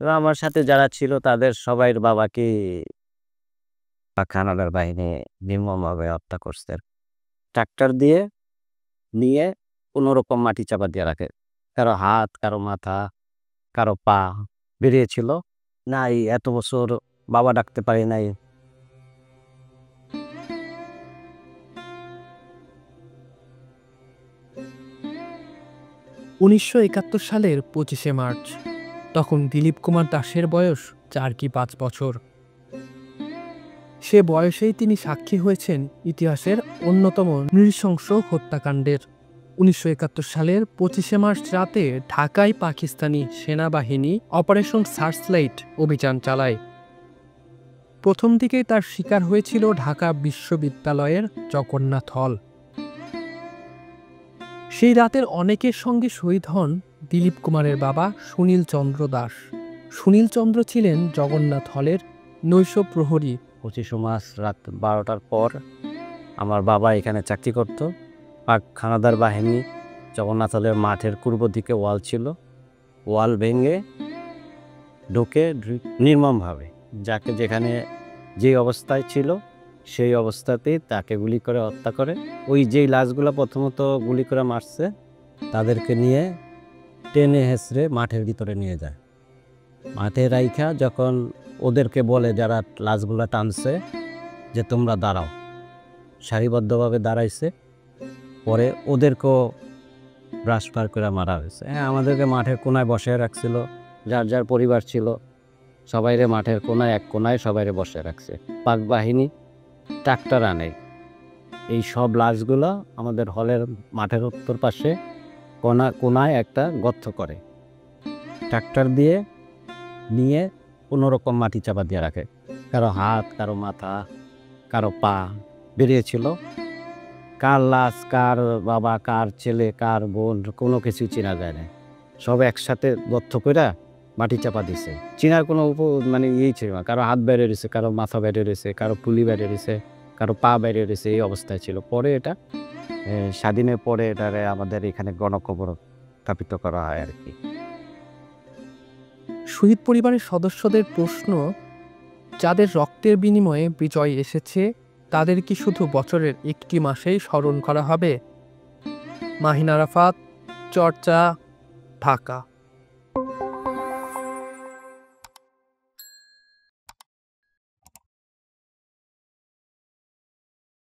তো আমার সাথে যারা ছিল তাদের সবাইয়ের বাবাকে কানাডার বাহিনী নির্মমভাবে হত্যা করছে। ট্রাক্টর দিয়ে নিয়ে কোনরকম মাটি চাপা দিয়ে রাখে। কারো হাত, কারো মাথা, কারো পা বেরিয়েছিল। নাই এত বছর বাবা ডাকতে পারি নাই। ১৯৭১ সালের ২৫শে মার্চ। তখন দিলীপ কুমার দাসের বয়স ৪ কি ৫ বছর। সে বয়সেই তিনি সাক্ষী হয়েছেন ইতিহাসের অন্যতম নৃশংস হত্যাকাণ্ডের। ১৯৭১ সালের ২৫শে মার্চ রাতে ঢাকায় পাকিস্তানি সেনাবাহিনী অপারেশন সার্চলাইট অভিযান চালায়। প্রথম দিকেই তার শিকার হয়েছিল ঢাকা বিশ্ববিদ্যালয়ের জগন্নাথ হল। সেই রাতের অনেকের সঙ্গে শহীদ হন দিলীপ কুমারের বাবা সুনীল চন্দ্র দাস। সুনীল চন্দ্র ছিলেন জগন্নাথ হলের নৈশ প্রহরী। ২৫ মার্চ রাত ১২টার পর আমার বাবা এখানে চাকরি করত। পাক হানাদার বাহিনী জগন্নাথ হলের মাঠের পূর্ব দিকে ওয়াল ছিল, ওয়াল ভেঙে ঢুকে নির্মমভাবে যাকে যেখানে যে অবস্থায় ছিল সেই অবস্থাতেই তাকে গুলি করে হত্যা করে। ওই যেই লাশগুলো প্রথমত গুলি করে মারছে তাদেরকে নিয়ে টেনে হেঁচড়ে মাঠের ভিতরে নিয়ে যায়। মাঠে রাইখা যখন ওদেরকে বলে যারা লাশগুলো টানছে যে তোমরা দাঁড়াও, সারিবদ্ধভাবে দাঁড়াইছে। পরে ওদেরকেও ব্রাশ পার করে মারা হয়েছে। হ্যাঁ, আমাদেরকে মাঠের কোনায় বসে রাখছিল, যার যার পরিবার ছিল সবাইরে মাঠের কোনায় এক কোনায় সবাইরে বসে রাখছে। পাক বাহিনী ট্রাক্টর আনে এই সব লাশগুলো আমাদের হলের মাঠের উত্তর পাশে কোনায় একটা গর্ত করে ট্রাক্টর দিয়ে নিয়ে কোনোরকম মাটি চাপা দিয়ে রাখে। কারো হাত, কারো মাথা, কারো পা বেরিয়েছিল। কার লাশ, কার বাবা, কার ছেলে, কার বোন কোনো কিছু চেনা যায় না। সব একসাথে গর্ত করে মাটি চাপা দিছে। চেনার কোনো মানে ইয়েই ছিল না। কারো হাত বেরিয়ে রয়েছে, কারো মাথা বেরিয়ে রয়েছে, কারো পুলি বেরিয়ে রয়েছে, কারো পা বেরিয়ে রয়েছে, এই অবস্থায় ছিল। পরে এটা স্বাধীনের পরে এটারে আমাদের এখানে গণকবর স্থাপিত করা হয় আর কি। শহীদ পরিবারের সদস্যদের প্রশ্ন, যাদের রক্তের বিনিময়ে বিজয় এসেছে তাদের কি শুধু বছরের একটি মাসেই স্মরণ করা হবে? মাহিন আরাফাত, চর্চা, ঢাকা।